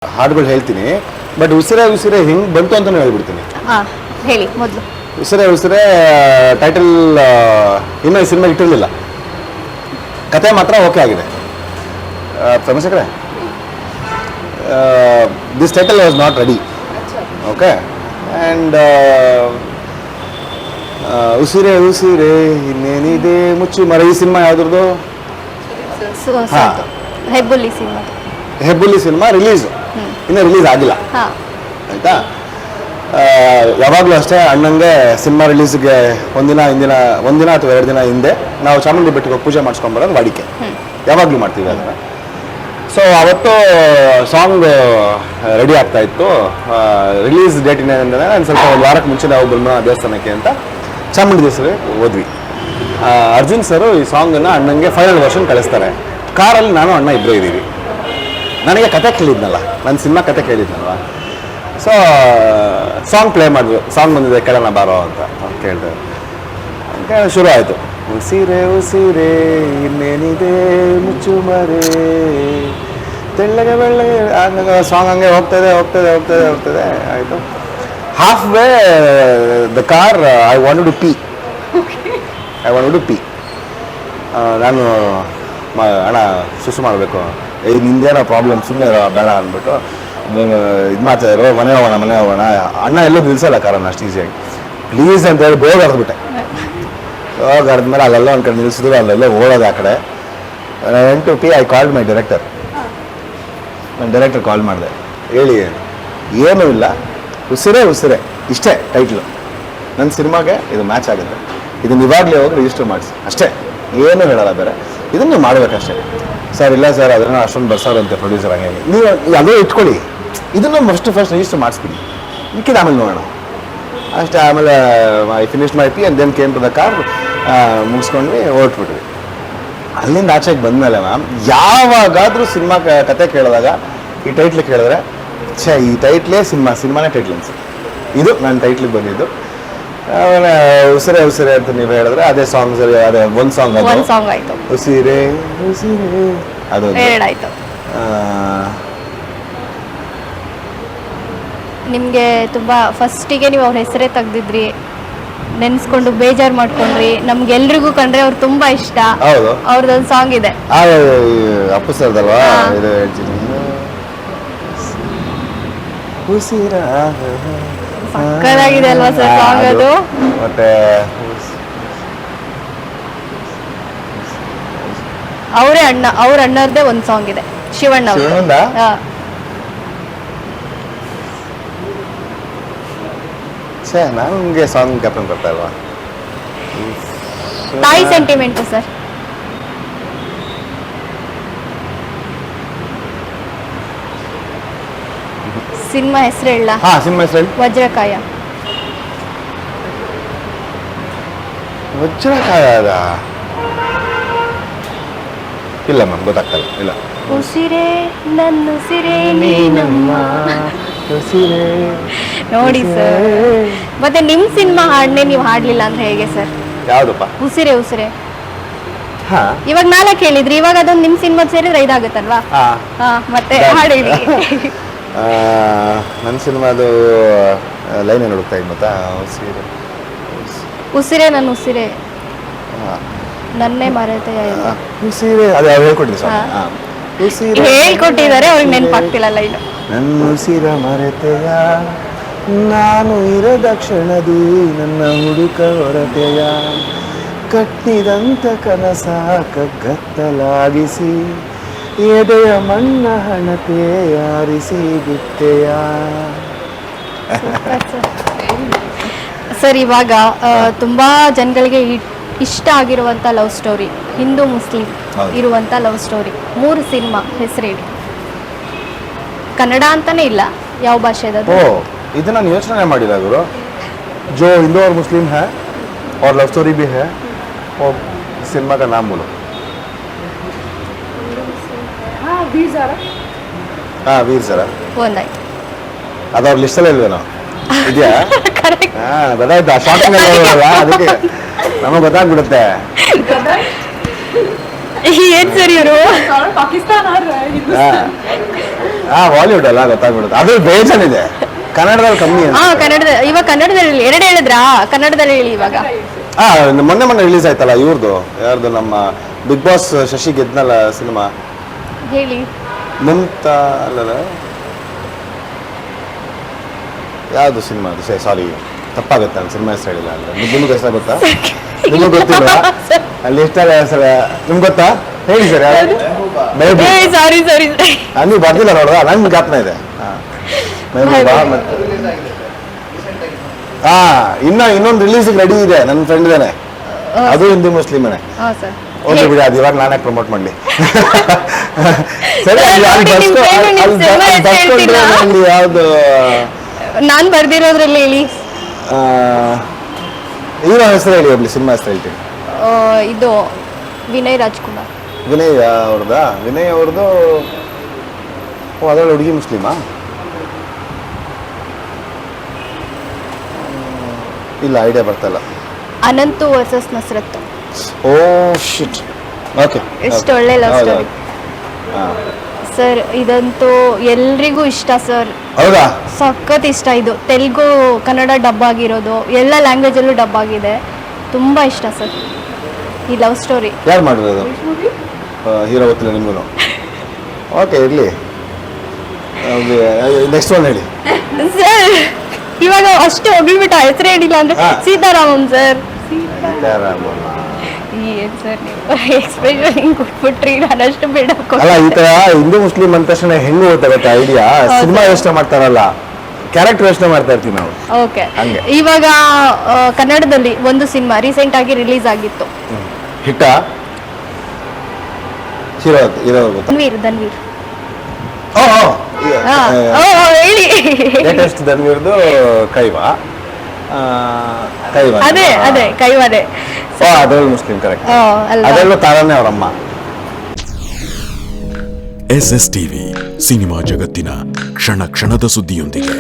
ಹಾಡುಗಳು ಹೇಳ್ತೀನಿ, ಬಟ್ ಉಸಿರೇ ಉಸಿರೇ ಹೆಂಗೆ ಬಂತು ಅಂತ ಹೇಳ್ಬಿಡ್ತೀನಿ. ಹೇಳಿ ಮೊದಲು. ಉಸಿರೇ ಉಸಿರೇ ಟೈಟಲ್ ಇನ್ನೂ ಈ ಸಿನಿಮಾ ಇಟ್ಟಿರಲಿಲ್ಲ, ಕತೆ ಮಾತ್ರ ಓಕೆ ಆಗಿದೆ. ಸಮಸ್ಯೆ this title was not ready. Okay, and ಉಸಿರೇ ಉಸಿರೇ ಇನ್ನೇನಿದೆ ಮುಚ್ಚು ಮರ. ಈ ಸಿನಿಮಾ ಯಾವ್ದ್ರದ್ದು? ಹೆಬ್ಬುಲಿ ಸಿನಿಮಾ. ಹೆಬ್ಬುಲಿ ಸಿನಿಮಾ ರಿಲೀಸ್ ಇನ್ನೂ ರಿಲೀಸ್ ಆಗಿಲ್ಲ, ಆಯಿತಾ? ಯಾವಾಗಲೂ ಅಷ್ಟೇ, ಅಣ್ಣಂಗೆ ಸಿನಿಮಾ ರಿಲೀಸ್ಗೆ ಒಂದಿನ ಅಥವಾ 2 ದಿನ ಹಿಂದೆ ನಾವು ಚಾಮುಂಡಿ ಬೆಟ್ಟಕ್ಕೆ ಪೂಜೆ ಮಾಡಿಸ್ಕೊಂಬರೋದು ವಾಡಿಕೆ, ಯಾವಾಗಲೂ ಮಾಡ್ತೀವಿ ಅದನ್ನು. ಸೊ ಅವತ್ತು ಸಾಂಗ್ ರೆಡಿ ಆಗ್ತಾ ಇತ್ತು. ರಿಲೀಸ್ ಡೇಟಿನ ನಾನು ಸ್ವಲ್ಪ ಒಂದು ವಾರಕ್ಕೆ ಮುಂಚೆ ನಾವು ಬ್ರಹ್ಮ ದೇವಸ್ಥಾನಕ್ಕೆ ಅಂತ ಚಾಮುಂಡಿ ದೇವಸ್ಥಾನಕ್ಕೆ ಹೋದ್ವಿ. ಅರ್ಜುನ್ ಸರು ಈ ಸಾಂಗನ್ನು ಅಣ್ಣಂಗೆ ಫೈನಲ್ ವರ್ಷನ್ ಕಳಿಸ್ತಾರೆ. ಕಾರಲ್ಲಿ ನಾನು ಅಣ್ಣ ಇಬ್ಬರೇ ಇದ್ದೀವಿ. ನನಗೆ ಕತೆ ಕೇಳಿದ್ನಲ್ಲ, ನನ್ನ ಸಿನಿಮಾ ಕತೆ ಕೇಳಿದ್ನಲ್ವ, ಸೊ ಸಾಂಗ್ ಪ್ಲೇ ಮಾಡಿದ್ರು. ಸಾಂಗ್ ಬಂದಿದೆ ಕೇಳೋಣ ಬಾರೋ ಅಂತ ಕೇಳಿದೆ. ಶುರು ಆಯಿತು. ಉಸಿರೇ ಉಸಿರೇ ಇನ್ನೇನಿದೆ ಮುಚ್ಚು ಮರೆ ತೆಳ್ಳಗೆ ಬೆಳ್ಳಗೆ ಆಗ ಸಾಂಗ್ ಹಂಗೆ ಹೋಗ್ತದೆ ಆಯಿತು. Half way the car I wanted to pee. ನಾನು ಅಣ್ಣ ಸುಸು ಮಾಡಬೇಕು, ನಿಂದೇನೋ ಪ್ರಾಬ್ಲಮ್, ಸುಮ್ಮನೆ ಬೇಡ ಅಂದ್ಬಿಟ್ಟು ಇದು ಮಾಡ್ತಾಯಿದ್ರು. ಮನೆ ಹೋಗೋಣ. ಅಣ್ಣ ಎಲ್ಲೂ ನಿಲ್ಸಲ್ಲ ಕಾರನ್ನು ಅಷ್ಟು ಈಸಿಯಾಗಿ. ಪ್ಲೀಸ್ ಅಂತ ಹೇಳಿ ಬೋರ್ಡ್ ಹರಿದ್ಬಿಟ್ಟೆ. ಹರಿದ್ಮೇಲೆ ಅಲ್ಲೆಲ್ಲ ಒಂದು ಕಡೆ ನಿಲ್ಸಿದ್ರು, ಅಲ್ಲೆಲ್ಲ ಓಡೋದು ಆ ಕಡೆ. To pee I called my director. ನಾನು ಡೈರೆಕ್ಟರ್ ಕಾಲ್ ಮಾಡಿದೆ, ಹೇಳಿ ಏನೂ ಇಲ್ಲ, ಉಸಿರೇ ಉಸಿರೇ ಇಷ್ಟೇ ಟೈಟ್ಲು, ನನ್ನ ಸಿನಿಮಾಗೆ ಇದು ಮ್ಯಾಚ್ ಆಗುತ್ತೆ, ಇದನ್ನು ಇವಾಗಲೇ ಹೋಗಿ ರಿಜಿಸ್ಟರ್ ಮಾಡಿಸಿ ಅಷ್ಟೇ, ಏನೂ ಹೇಳಲ್ಲ ಬೇರೆ, ಇದನ್ನು ನೀವು ಮಾಡಬೇಕಷ್ಟೇ. ಸರ್ ಇಲ್ಲ ಸರ್ ಅದನ್ನು ಅಷ್ಟೊಂದು ಬರ್ಸೋರಂತೆ ಪ್ರೊಡ್ಯೂಸರ್, ಹಂಗೆ ನೀವು ಅದೇ ಇಟ್ಕೊಳ್ಳಿ, ಇದನ್ನು ಫಸ್ಟ್ ರಿಜಿಸ್ಟರ್ ಮಾಡಿಸ್ಬಿಡಿ, ಮಿಕ್ಕಿದ ಆಮೇಲೆ ನೋಡೋಣ ಅಷ್ಟೇ. ಆಮೇಲೆ I finish my P and then came to the car. ಮುಗಿಸ್ಕೊಂಡ್ವಿ, ಹೊರಟ್ಬಿಟ್ವಿ. ಅಲ್ಲಿಂದ ಆಚೆಗೆ ಬಂದಮೇಲೆ ಮ್ಯಾಮ್ ಯಾವಾಗಾದರೂ ಸಿನಿಮಾ ಕತೆ ಕೇಳಿದಾಗ ಈ ಟೈಟ್ಲ್ ಕೇಳಿದ್ರೆ ಈ ಟೈಟ್ಲೇ ಸಿನಿಮಾನೇ ಟೈಟ್ಲ್ ಅನ್ಸುತ್ತೆ. ಇದು ನನ್ನ ಟೈಟ್ಲಿಗೆ ಬಂದಿದ್ದು. ಆಮೇಲೆ ಉಸಿರೇ ಉಸಿರೇ ಅಂತ ನೀವು ಹೇಳಿದ್ರೆ ಅದೇ ಸಾಂಗ್, ಸರಿ ಅದೇ ಒಂದು ಸಾಂಗ್ ಆಯ್ತು. ಉಸಿರೇ ಉಸಿರೇ ಅದು ಎರಡಾಯ್ತು. ನಿಮಗೆ ತುಂಬ ಫಸ್ಟಿಗೆ ನೀವು ಅವ್ರ ಹೆಸರೇ ತೆಗ್ದಿದ್ರಿ, ನೆನೆಸ್ಕೊಂಡು ಬೇಜಾರು ಮಾಡ್ಕೊಂಡ್ರಿ. ನಮ್ಗೆಲ್ರಿಗೂ ಕಂಡ್ರೆ ಅವ್ರು ತುಂಬಾ ಇಷ್ಟ. ಹೌದು, ಅವ್ರದ್ದೊಂದು ಸಾಂಗ್ ಇದೆ, ಅಪ್ಪು ಸರ್ದಲ್ವಾ, ಇದು ಹೇಳ್ತೀನಿ, ಸಕ್ಕತ್ತಾಗಿದೆ ಅಲ್ವಾ ಸರ್ ಸಾಂಗ್ ಅದು. ಮತ್ತೆ ಅವ್ರ ಅಣ್ಣರದೇ ಒಂದು ಸಾಂಗ್ ಇದೆ, ಶಿವಣ್ಣ ಶಿವಣ್ಣ. ನಾನು ನಿಮಗೆ ಸಾಂಗ್ ಕ್ಯಾಪ್ಟನ್ ಬರ್ತಾ ಇಲ್ವಾ? ತಾಯಿ ಸೆಂಟಿಮೆಂಟ್ ಸರ್. ಸಿನಿಮಾ ಹೆಸರು ಹೇಳ? ಸಿನಿಮಾ ಹೆಸರು ಹೇಳಿ. ವಜ್ರಕಾಯ. ವಜ್ರಕಾಯದ ಇಲ್ಲ ಮ್ಯಾಮ್, ಗೊತ್ತಾಗ್ತಲ್ಲ. ಇಲ್ಲ. ಉಸಿರೇ ನನ್ನ ಉಸಿರೇ ನೀನಮ್ಮ. ನೋಡಿ ಸರ್, ಮತ್ತೆ ನಿಮ್ ಸಿನಿಮಾ ಹಾಡ್ನೆ ನೀವು ಹಾಡ್ಲಿಲ್ಲ ಅಂದ್ರೆ ಹೇಗೆ ಸರ್? ಯಾವ್ದಪ್ಪ? ಉಸಿರೇ ಉಸಿರೇ. ಇವಾಗ 4 ಹೇಳಿದ್ರಿ, ಇವಾಗ ಅದೊಂದು ನಿಮ್ ಸಿನಿಮಾ ಸೇರಿದ್ರೆ 5 ಆಗುತ್ತಲ್ವಾ? ಮತ್ತೆ ಹಾಡು ಹೇಳಿ. ನನ್ನ ಸಿನಿಮಾದು ಲೈನ್ ಏನು ಹುಡುಕ್ತಾ ಇದ್ದು ಗೊತ್ತಾ? ಉಸಿರೇ ನನ್ನ ಉಸಿರೇ ನನ್ನೇ ಮರೆತೆಯ. ಉಸಿರೇ ಅದು ಹೇಳ್ಕೊಟ್ಟಿದ್ದೆ, ಹೇಳ್ಕೊಟ್ಟಿದ್ದಾರೆ, ಅವ್ರಿಗೆ ನೆನಪಾಗ್ತಿಲ್ಲ ಲೈನ್. ನನ್ನ ಉಸಿರ ಮರೆತೆಯ ನಾನು ಇರದ ಕ್ಷಣದಿ ನನ್ನ ಹುಡುಕ ಹೊರತೆಯ ಕಟ್ಟಿದಂತ ಕನಸ ಕಗ್ಗತ್ತಲಾಗಿಸಿ ಎದೆಯ ಮಣ್ಣ ಹಣತೆ ಆರಿಸಿ ಬಿಟ್ಟೆಯ. ಸರ್, ಇವಾಗ ತುಂಬಾ ಜನಗಳಿಗೆ ಇಷ್ಟ ಆಗಿರುವಂತ ಲವ್ ಸ್ಟೋರಿ, ಹಿಂದೂ ಮುಸ್ಲಿಂ ಇರುವಂತ ಲವ್ ಸ್ಟೋರಿ, 3 ಸಿನಿಮಾ ಹೆಸರು ಹೇಳಿ. ಕನ್ನಡ ಅಂತಾನೆ ಇಲ್ಲ, ಯಾವ ಭಾಷೆದು? ಇದನ್ನ ನಾನು ಯೋಚನೆ ಮಾಡಿಲ್ಲ ಗುರು. जो हिंदू और मुस्लिम है और लव स्टोरी भी है, वो सिनेमा का नाम बोलो. वीर ज़रा ಒಂದಾಯ್ತು. ಅದು ಅವ್ರ ಲಿಸ್ಟಲ್ಲಿ ಇಲ್ವೇನೋ ಇದೆಯಾ? ಗೊತ್ತಾಯ್ತಾ? ಶಾಪಿಂಗ್ ಅದಕ್ಕೆ ನಮಗೆ ಗೊತ್ತಾಗ್ಬಿಡುತ್ತೆ. ಏನ್ ಸರ್ ಇವರು? पाकिस्तान आ रहा है, ಬಾಲಿವುಡ್ ಅಲ್ಲ ಗೊತ್ತಾಗ್ಬಿಡುತ್ತೆ. ಅದು ಬೇಜಾನಿದೆ, ಕನ್ನಡದಲ್ಲಿ ಕಮ್ಮಿ ಅಂತ. ಇವಾಗ ಕನ್ನಡದಲ್ಲಿ ಎರಡು ಹೇಳಿದ್ರಾ? ಕನ್ನಡದಲ್ಲಿ ಹೇಳಿ ಇವಾಗ. ಮೊನ್ನೆ ರಿಲೀಸ್ ಆಯ್ತಲ್ಲ ಇವ್ರದ್ದು, ಯಾರ್ದು, ನಮ್ಮ ಬಿಗ್ ಬಾಸ್ ಶಶಿ ಗೆದ್ನಲ್ಲ ಸಿನಿಮಾ, ಹೇಳಿ. ಮುಂತಾ ಅಲ್ಲಲ್ಲ, ಯಾವುದು ಸಿನಿಮಾ ಅದು? ಸಾರಿ, ತಪ್ಪಾಗುತ್ತೆ, ನಾನು ಸಿನಿಮಾ ಹೆಸರು ಹೇಳಿಲ್ಲ. ಅಂದ್ರೆ ನಿಮ್ಗೆ ಹೆಸರು ಗೊತ್ತಾ? ನಿಮ್ಗೆ ಗೊತ್ತಿಲ್ಲ? ಅಲ್ಲಿ ಎಷ್ಟಲ್ಲ ಹೆಸರ ನಿಮ್ಗೆ ಗೊತ್ತಾ? ಹೇಳಿ ಸರ್. ಸಾರಿ ನೀವು ಬರ್ದಿಲ್ಲ ನೋಡ್ರ, ನಂಗೆ ಜ್ಞಾಪನ ಇದೆ. ಇನ್ನೊಂದು ರಿಲೀಸಿಗೆ ರೆಡಿ ಇದೆ, ನನ್ನ ಫ್ರೆಂಡ್ ಇದ್ದಾನೆ, ಅದು ಹಿಂದೂ ಮುಸ್ಲಿಮನೇ. ಓಕೆ ಬಿಡಿ, ಅದು ಇವಾಗ ನಾನೇ ಪ್ರಮೋಟ್ ಮಾಡಲಿ. ಸರಿ, ಯಾವ್ದು ನಾನ್ ಬರ್ದಿರೋದ್ರಲ್ಲಿ ಹೇಳಿ. ಹೀರೋ ಹೆಸರು ಹೇಳಿ, ಒಬ್ಳಿ ಸಿನಿಮಾ ಹೆಸರು ಹೇಳ್ತೀನಿ. ಇದು ವಿನಯ್ ರಾಜ್ಕುಮಾರ್. ವಿನಯ್ ಅವ್ರದ್ದಾ? ವಿನಯ್ ಅವ್ರದ್ದು. ಅದರಲ್ಲಿ ಹುಡುಗಿ ಮುಸ್ಲಿಮಾ? ಇಲ್ಲ, ಐಡಿಯಾ ಬರ್ತಲ್ಲ. ಅನಂತು ವರ್ಸಸ್ ನಸ್ರತ್. ಓ ಶಿಟ್. ಓಕೆ, ಎಷ್ಟು ಒಳ್ಳೆ ಲವ್ ಸ್ಟೋರಿ ಸರ್. ಇದಂತೂ ಎಲ್ರಿಗೂ ಇಷ್ಟ ಸರ್. ಹೌದಾ? ಸಖತ್ ಇಷ್ಟ. ಇದು ತೆಲುಗು, ಕನ್ನಡ ಡಬ್ ಆಗಿರೋದು, ಎಲ್ಲ ಲ್ಯಾಂಗ್ವೇಜಲ್ಲೂ ಡಬ್ ಆಗಿದೆ. ತುಂಬಾ ಇಷ್ಟ ಸರ್ ಈ ಲವ್ ಸ್ಟೋರಿ. ಯಾರು ಮಾಡಿರೋದು? ಹೀರೋ ಗೊತ್ತಿಲ್ಲ ನಿಮಗೂ? ಓಕೆ, ಇರಲಿ. ನೆಕ್ಸ್ಟ್ ಒನ್ ಹೇಳಿ ಸರ್. ಇವಾಗ ಅಷ್ಟು ಹೋಗಿಬಿಟ್ಟ, ಹೆಸರು ಹೇಳಿಲ್ಲ ಅಂದ್ರೆ ಸೀತಾರಾಮನ್ ಸರ್. ಏನ್ ಸರ್ ನೀವು ಎಕ್ಸ್ಪ್ರೆಷನ್ ಹಿಂಗ್ ಕೊಟ್ಬಿಟ್ರಿ, ನಾನು ಅಷ್ಟು ಬೇಡ. ಅಲ್ಲ, ಈ ತರ ಹಿಂದೂ ಮುಸ್ಲಿಂ ಅಂದ ತಕ್ಷಣ ಹೆಂಗ್ ಗೊತ್ತಾಗುತ್ತೆ ಐಡಿಯಾ? ಸಿನಿಮಾ ಯೋಚನೆ ಮಾಡ್ತಾರಲ್ಲ, ಕ್ಯಾರೆಕ್ಟರ್ ಯೋಚನೆ ಮಾಡ್ತಾ ಇರ್ತೀವಿ ನಾವು. ಓಕೆ, ಇವಾಗ ಕನ್ನಡದಲ್ಲಿ ಒಂದು ಸಿನಿಮಾ ರೀಸೆಂಟ್ ಆಗಿ ರಿಲೀಸ್ ಆಗಿತ್ತು. ಹಿಟ್ಟ? ಹೀರೋ ಧನ್ವೀರ್. ಹೇಳಿ. ಲೇಟೆಸ್ಟ್ ಧನ್ವೀರ್ದು ಕೈವಾ? ಅದೇ ಕೈವಾದೆ. ಅದರಲ್ಲೂ ಮುಸ್ಲಿಂ, ಕರೆಕ್ಟ್. ಅದರಲ್ಲೂ ತಾರನೇ ಅವರಮ್ಮ. SS ಟಿವಿ, ಸಿನಿಮಾ ಜಗತ್ತಿನ ಕ್ಷಣ ಕ್ಷಣದ ಸುದ್ದಿಯೊಂದಿಗೆ.